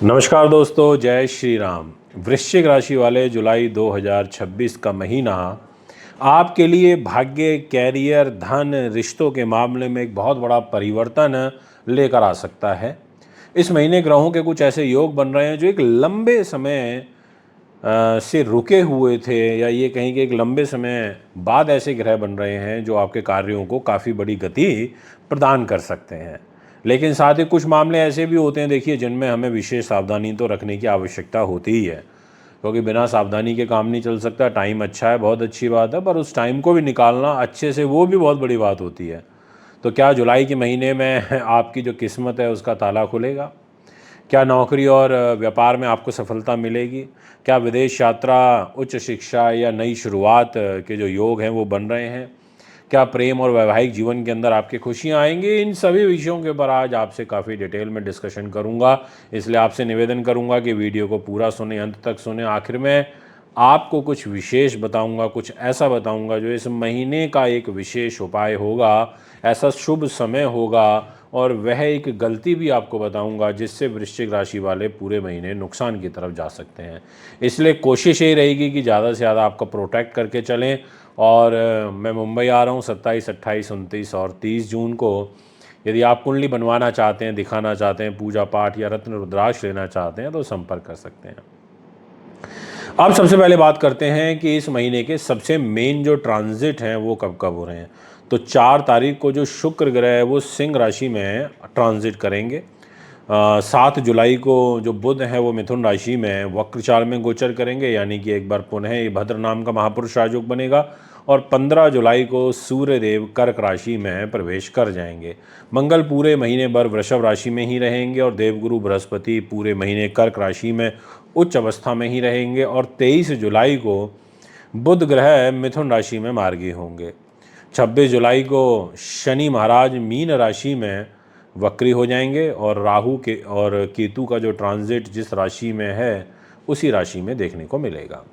नमस्कार दोस्तों, जय श्री राम। वृश्चिक राशि वाले जुलाई 2026 का महीना आपके लिए भाग्य, कैरियर, धन, रिश्तों के मामले में एक बहुत बड़ा परिवर्तन लेकर आ सकता है। इस महीने ग्रहों के कुछ ऐसे योग बन रहे हैं जो एक लंबे समय से रुके हुए थे, या ये कहीं कि एक लंबे समय बाद ऐसे ग्रह बन रहे हैं जो आपके कार्यों को काफ़ी बड़ी गति प्रदान कर सकते हैं। लेकिन साथ ही कुछ मामले ऐसे भी होते हैं, देखिए, जिनमें हमें विशेष सावधानी तो रखने की आवश्यकता होती ही है, क्योंकि बिना सावधानी के काम नहीं चल सकता। टाइम अच्छा है, बहुत अच्छी बात है, पर उस टाइम को भी निकालना अच्छे से, वो भी बहुत बड़ी बात होती है। तो क्या जुलाई के महीने में आपकी जो किस्मत है उसका ताला खुलेगा? क्या नौकरी और व्यापार में आपको सफलता मिलेगी? क्या विदेश यात्रा, उच्च शिक्षा या नई शुरुआत के जो योग हैं वो बन रहे हैं? क्या प्रेम और वैवाहिक जीवन के अंदर आपकी खुशियाँ आएँगी? इन सभी विषयों के ऊपर आज आपसे काफ़ी डिटेल में डिस्कशन करूँगा। इसलिए आपसे निवेदन करूँगा कि वीडियो को पूरा सुनें, अंत तक सुनें। आखिर में आपको कुछ विशेष बताऊँगा, कुछ ऐसा बताऊँगा जो इस महीने का एक विशेष उपाय होगा, ऐसा शुभ समय होगा, और वह एक गलती भी आपको बताऊँगा जिससे वृश्चिक राशि वाले पूरे महीने नुकसान की तरफ जा सकते हैं। इसलिए कोशिश यही रहेगी कि ज़्यादा से ज़्यादा आपको प्रोटेक्ट करके चलें। और मैं मुंबई आ रहा हूँ 27, 28, 29 और 30 जून को। यदि आप कुंडली बनवाना चाहते हैं, दिखाना चाहते हैं, पूजा पाठ या रत्न रुद्राक्ष लेना चाहते हैं, तो संपर्क कर सकते हैं। अब सबसे पहले बात करते हैं कि इस महीने के सबसे मेन जो ट्रांजिट हैं वो कब कब हो रहे हैं। तो 4 तारीख को जो शुक्र ग्रह है वो सिंह राशि में ट्रांजिट करेंगे। 7 जुलाई को जो बुध है वो मिथुन राशि में वक्र चाल में गोचर करेंगे, यानी कि एक बार पुनः ये भद्र नाम का महापुरुष राजयोग बनेगा। और 15 जुलाई को सूर्यदेव कर्क राशि में प्रवेश कर जाएंगे। मंगल पूरे महीने भर वृषभ राशि में ही रहेंगे, और देवगुरु बृहस्पति पूरे महीने कर्क राशि में उच्च अवस्था में ही रहेंगे। और 23 जुलाई को बुध ग्रह मिथुन राशि में मार्गी होंगे। 26 जुलाई को शनि महाराज मीन राशि में वक्री हो जाएंगे, और राहु के और केतु का जो ट्रांजिट जिस राशि में है उसी राशि में देखने को मिलेगा।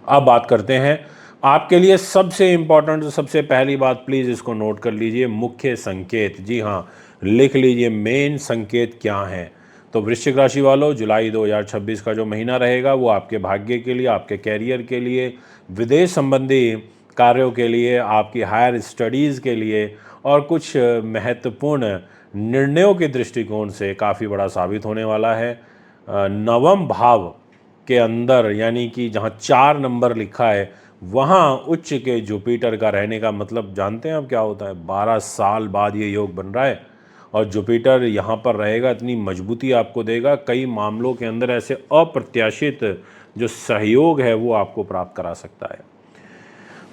अब बात करते हैं आपके लिए सबसे इम्पॉर्टेंट, सबसे पहली बात, प्लीज़ इसको नोट कर लीजिए, मुख्य संकेत। जी हाँ, लिख लीजिए, मेन संकेत क्या हैं। तो वृश्चिक राशि वालों, जुलाई 2026 का जो महीना रहेगा वो आपके भाग्य के लिए, आपके कैरियर के लिए, विदेश संबंधी कार्यों के लिए, आपकी हायर स्टडीज़ के लिए, और कुछ महत्वपूर्ण निर्णयों के दृष्टिकोण से काफ़ी बड़ा साबित होने वाला है। नवम भाव के अंदर, यानी कि जहाँ 4 नंबर लिखा है, वहाँ उच्च के जुपिटर का रहने का मतलब जानते हैं आप क्या होता है? 12 साल बाद ये योग बन रहा है, और जुपिटर यहाँ पर रहेगा, इतनी मजबूती आपको देगा। कई मामलों के अंदर ऐसे अप्रत्याशित जो सहयोग है वो आपको प्राप्त करा सकता है।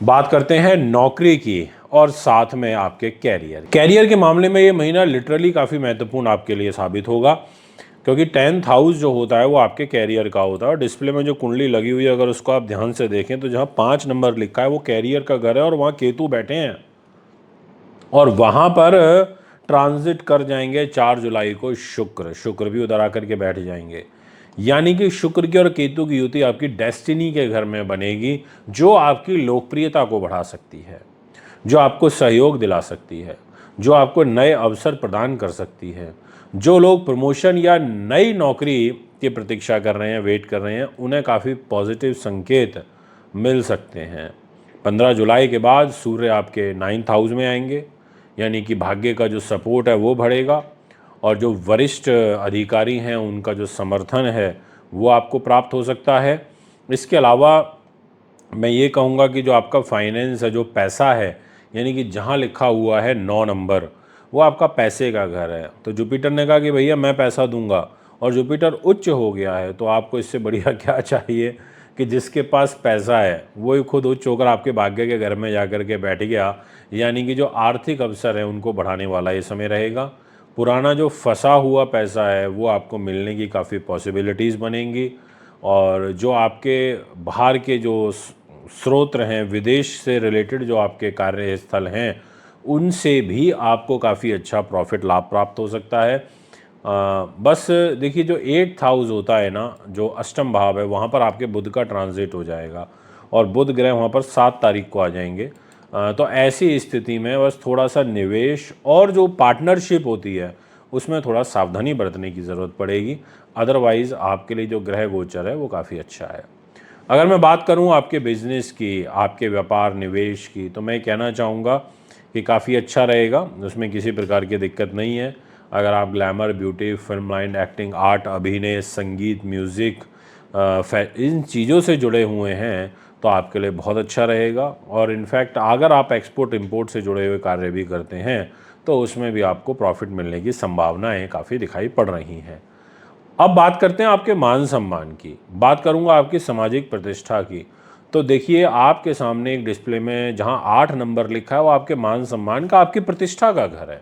बात करते हैं नौकरी की, और साथ में आपके कैरियर के मामले में ये महीना लिटरली काफ़ी महत्वपूर्ण आपके लिए साबित होगा, क्योंकि 10th हाउस जो होता है वो आपके कैरियर का होता है। और डिस्प्ले में जो कुंडली लगी हुई है, अगर उसको आप ध्यान से देखें तो जहाँ 5 नंबर लिखा है वो कैरियर का घर है, और वहाँ केतु बैठे हैं, और वहाँ पर ट्रांजिट कर जाएंगे 4 जुलाई को शुक्र भी उधर आकर के बैठ जाएंगे। यानी कि शुक्र की और केतु की युति आपकी डेस्टिनी के घर में बनेगी, जो आपकी लोकप्रियता को बढ़ा सकती है, जो आपको सहयोग दिला सकती है, जो आपको नए अवसर प्रदान कर सकती है। जो लोग प्रमोशन या नई नौकरी की प्रतीक्षा कर रहे हैं, वेट कर रहे हैं, उन्हें काफ़ी पॉजिटिव संकेत मिल सकते हैं। 15 जुलाई के बाद सूर्य आपके 9th हाउस में आएंगे, यानी कि भाग्य का जो सपोर्ट है वो बढ़ेगा, और जो वरिष्ठ अधिकारी हैं उनका जो समर्थन है वो आपको प्राप्त हो सकता है। इसके अलावा मैं ये कहूँगा कि जो आपका फाइनेंस है, जो पैसा है, यानी कि जहाँ लिखा हुआ है 9 नंबर, वो आपका पैसे का घर है। तो जुपिटर ने कहा कि भैया मैं पैसा दूंगा, और जुपिटर उच्च हो गया है, तो आपको इससे बढ़िया क्या चाहिए कि जिसके पास पैसा है वो ही खुद उच्च होकर आपके भाग्य के घर में जाकर के बैठ गया। यानी कि जो आर्थिक अवसर है उनको बढ़ाने वाला ये समय रहेगा। पुराना जो फंसा हुआ पैसा है वो आपको मिलने की काफ़ी पॉसिबिलिटीज़ बनेंगी, और जो आपके बाहर के जो स्रोत हैं, विदेश से रिलेटेड जो आपके कार्यस्थल हैं, उनसे भी आपको काफ़ी अच्छा प्रॉफिट लाभ प्राप्त हो सकता है। बस देखिए, जो 8th हाउस होता है ना, जो अष्टम भाव है, वहाँ पर आपके बुध का ट्रांजिट हो जाएगा, और बुध ग्रह वहाँ पर 7 तारीख को आ जाएंगे। तो ऐसी स्थिति में बस थोड़ा सा निवेश और जो पार्टनरशिप होती है उसमें थोड़ा सावधानी बरतने की ज़रूरत पड़ेगी। अदरवाइज़ आपके लिए जो ग्रह गोचर है वो काफ़ी अच्छा है। अगर मैं बात करूं आपके बिजनेस की, आपके व्यापार निवेश की, तो मैं कहना चाहूँगा कि काफ़ी अच्छा रहेगा, उसमें किसी प्रकार की दिक्कत नहीं है। अगर आप glamour, beauty, film line, acting, art, अभिनय, संगीत, म्यूज़िक, इन चीज़ों से जुड़े हुए हैं तो आपके लिए बहुत अच्छा रहेगा। और इनफैक्ट अगर आप एक्सपोर्ट इंपोर्ट से जुड़े हुए कार्य भी करते हैं तो उसमें भी आपको प्रॉफिट मिलने की संभावनाएं काफ़ी दिखाई पड़ रही हैं। अब बात करते हैं आपके मान सम्मान की। बात करूंगा आपकी सामाजिक प्रतिष्ठा की। तो देखिए, आपके सामने एक डिस्प्ले में जहां 8 नंबर लिखा है वो आपके मान सम्मान का, आपकी प्रतिष्ठा का घर है।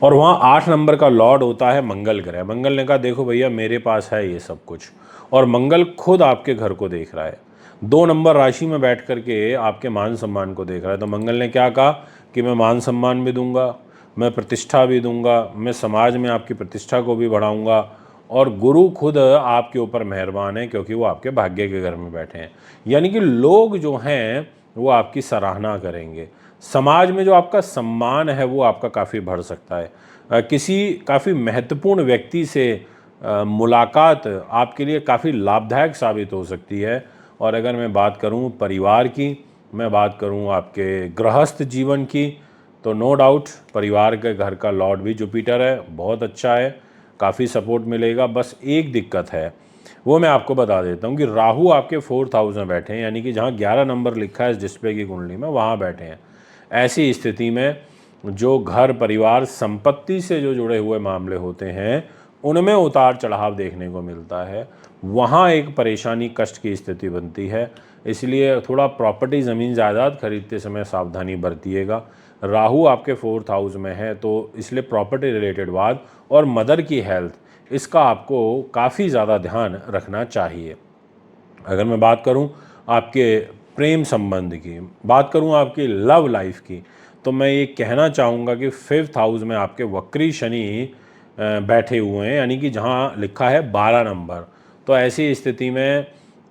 और वहाँ 8 नंबर का लॉर्ड होता है मंगल ग्रह। मंगल ने कहा देखो भैया मेरे पास है ये सब कुछ, और मंगल खुद आपके घर को देख रहा है। 2 नंबर राशि में बैठ करके आपके मान सम्मान को देख रहा है। तो मंगल ने क्या कहा कि मैं मान सम्मान भी दूंगा, मैं प्रतिष्ठा भी दूंगा, मैं समाज में आपकी प्रतिष्ठा को भी बढ़ाऊंगा। और गुरु खुद आपके ऊपर मेहरबान है क्योंकि वो आपके भाग्य के घर में बैठे हैं। यानी कि लोग जो हैं वो आपकी सराहना करेंगे। समाज में जो आपका सम्मान है वो आपका काफ़ी बढ़ सकता है। किसी काफ़ी महत्वपूर्ण व्यक्ति से मुलाकात आपके लिए काफ़ी लाभदायक साबित हो सकती है। और अगर मैं बात करूं परिवार की, मैं बात करूं आपके गृहस्थ जीवन की, तो नो डाउट परिवार के घर का लॉर्ड भी जुपिटर है, बहुत अच्छा है, काफ़ी सपोर्ट मिलेगा। बस एक दिक्कत है, वो मैं आपको बता देता हूँ कि राहु आपके 4th हाउस में बैठे हैं, यानी कि जहाँ 11 नंबर लिखा है इस डिस्प्ले की कुंडली में वहाँ बैठे हैं। ऐसी स्थिति में जो घर परिवार संपत्ति से जो जुड़े हुए मामले होते हैं उनमें उतार चढ़ाव देखने को मिलता है, वहाँ एक परेशानी कष्ट की स्थिति बनती है। इसलिए थोड़ा प्रॉपर्टी, ज़मीन जायदाद खरीदते समय सावधानी बरतिएगा। राहु आपके 4th हाउस में है तो इसलिए प्रॉपर्टी रिलेटेड बात और मदर की हेल्थ, इसका आपको काफ़ी ज़्यादा ध्यान रखना चाहिए। अगर मैं बात करूं आपके प्रेम संबंध की, बात करूं आपकी लव लाइफ की, तो मैं ये कहना चाहूँगा कि 5th हाउस में आपके वक्री शनि बैठे हुए हैं, यानी कि जहां लिखा है 12 नंबर। तो ऐसी स्थिति में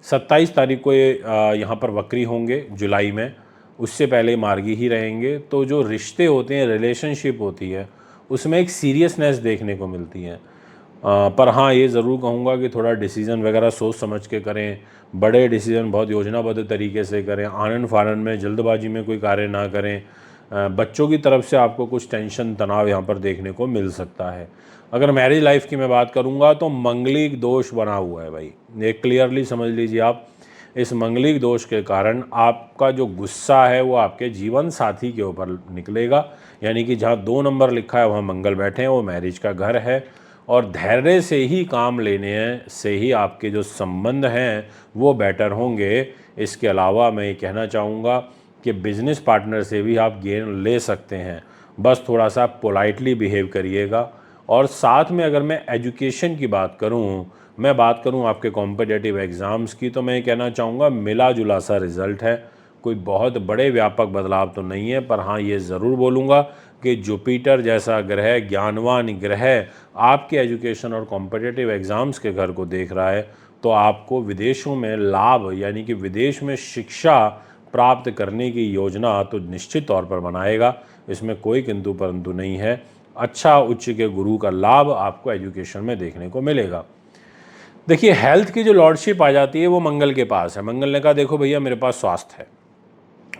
27 तारीख को ये यहाँ पर वक्री होंगे जुलाई में, उससे पहले मार्गी ही रहेंगे। तो जो रिश्ते होते हैं, रिलेशनशिप होती है, उसमें एक सीरियसनेस देखने को मिलती है। पर हाँ, ये ज़रूर कहूँगा कि थोड़ा डिसीज़न वगैरह सोच समझ के करें, बड़े डिसीज़न बहुत योजनाबद्ध तरीके से करें, आनन फानन में जल्दबाजी में कोई कार्य ना करें। बच्चों की तरफ से आपको कुछ टेंशन तनाव यहाँ पर देखने को मिल सकता है। अगर मैरिज लाइफ की मैं बात करूँगा तो मंगलिक दोष बना हुआ है भाई, ये क्लियरली समझ लीजिए आप। इस मंगलिक दोष के कारण आपका जो गुस्सा है वो आपके जीवन साथी के ऊपर निकलेगा, यानी कि जहाँ 2 नंबर लिखा है वहाँ मंगल बैठे हैं, वो मैरिज का घर है। और धैर्य से ही काम लेने से ही आपके जो संबंध हैं वो बेटर होंगे। इसके अलावा मैं ये कहना चाहूँगा कि बिजनेस पार्टनर से भी आप गेन ले सकते हैं, बस थोड़ा सा पोलाइटली बिहेव करिएगा। और साथ में अगर मैं एजुकेशन की बात करूँ, मैं बात करूँ आपके कॉम्पिटिटिव एग्ज़ाम्स की, तो मैं ये कहना चाहूँगा मिला जुला सा रिज़ल्ट है, कोई बहुत बड़े व्यापक बदलाव तो नहीं है। पर हाँ, ये ज़रूर बोलूँगा कि जुपिटर जैसा ग्रह, ज्ञानवान ग्रह, आपके एजुकेशन और कॉम्पिटिटिव एग्ज़ाम्स के घर को देख रहा है, तो आपको विदेशों में लाभ, यानी कि विदेश में शिक्षा प्राप्त करने की योजना तो निश्चित तौर पर बनाएगा, इसमें कोई किंतु परंतु नहीं है। अच्छा उच्च के गुरु का लाभ आपको एजुकेशन में देखने को मिलेगा। देखिए, हेल्थ की जो लॉर्डशिप आ जाती है वो मंगल के पास है। मंगल ने कहा देखो भैया मेरे पास स्वास्थ्य है,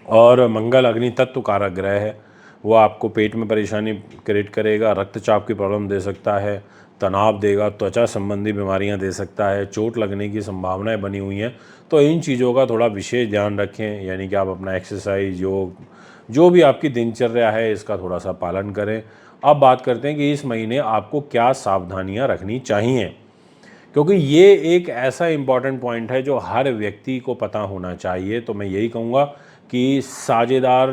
और मंगल अग्नि तत्व कारक ग्रह है, वो आपको पेट में परेशानी क्रिएट करेगा, रक्तचाप की प्रॉब्लम दे सकता है, तनाव देगा, त्वचा संबंधी बीमारियां दे सकता है, चोट लगने की संभावनाएं बनी हुई हैं। तो इन चीज़ों का थोड़ा विशेष ध्यान रखें, यानी कि आप अपना एक्सरसाइज, योग, जो भी आपकी दिनचर्या है इसका थोड़ा सा पालन करें। अब बात करते हैं कि इस महीने आपको क्या सावधानियां रखनी चाहिए, क्योंकि ये एक ऐसा इम्पॉर्टेंट पॉइंट है जो हर व्यक्ति को पता होना चाहिए। तो मैं यही कहूँगा कि साझेदार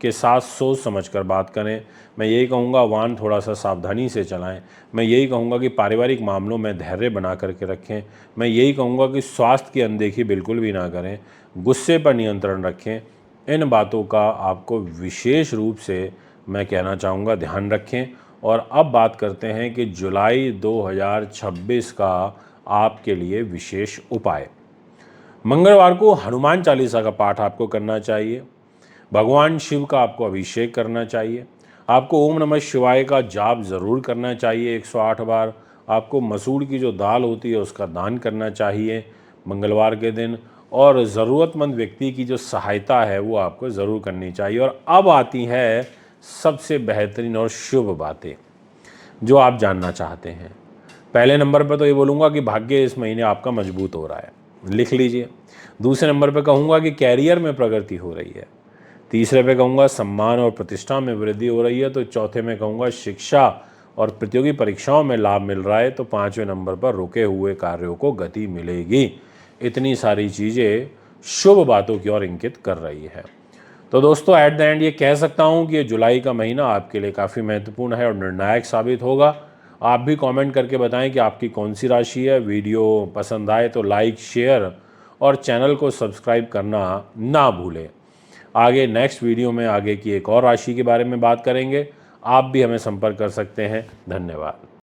के साथ सोच समझकर बात करें। मैं यही कहूँगा वाहन थोड़ा सा सावधानी से चलाएं। मैं यही कहूँगा कि पारिवारिक मामलों में धैर्य बना करके रखें। मैं यही कहूँगा कि स्वास्थ्य की अनदेखी बिल्कुल भी ना करें, गुस्से पर नियंत्रण रखें। इन बातों का आपको विशेष रूप से मैं कहना चाहूँगा ध्यान रखें। और अब बात करते हैं कि जुलाई 2026 का आपके लिए विशेष उपाय। मंगलवार को हनुमान चालीसा का पाठ आपको करना चाहिए, भगवान शिव का आपको अभिषेक करना चाहिए। आपको ओम नमः शिवाय का जाप ज़रूर करना चाहिए 108 बार। आपको मसूर की जो दाल होती है उसका दान करना चाहिए मंगलवार के दिन, और ज़रूरतमंद व्यक्ति की जो सहायता है वो आपको ज़रूर करनी चाहिए। और अब आती है सबसे बेहतरीन और शुभ बातें जो आप जानना चाहते हैं। पहले नंबर पर तो ये बोलूँगा कि भाग्य इस महीने आपका मजबूत हो रहा है, लिख लीजिए। दूसरे नंबर पे कहूँगा कि कैरियर में प्रगति हो रही है। तीसरे पे कहूँगा सम्मान और प्रतिष्ठा में वृद्धि हो रही है। तो चौथे में कहूँगा शिक्षा और प्रतियोगी परीक्षाओं में लाभ मिल रहा है। तो पाँचवें नंबर पर रुके हुए कार्यों को गति मिलेगी। इतनी सारी चीज़ें शुभ बातों की ओर इंगित कर रही है। तो दोस्तों एट द एंड ये कह सकता हूँ कि ये जुलाई का महीना आपके लिए काफ़ी महत्वपूर्ण है और निर्णायक साबित होगा। आप भी कमेंट करके बताएं कि आपकी कौन सी राशि है। वीडियो पसंद आए तो लाइक, शेयर और चैनल को सब्सक्राइब करना ना भूलें। आगे नेक्स्ट वीडियो में आगे की एक और राशि के बारे में बात करेंगे। आप भी हमें संपर्क कर सकते हैं। धन्यवाद।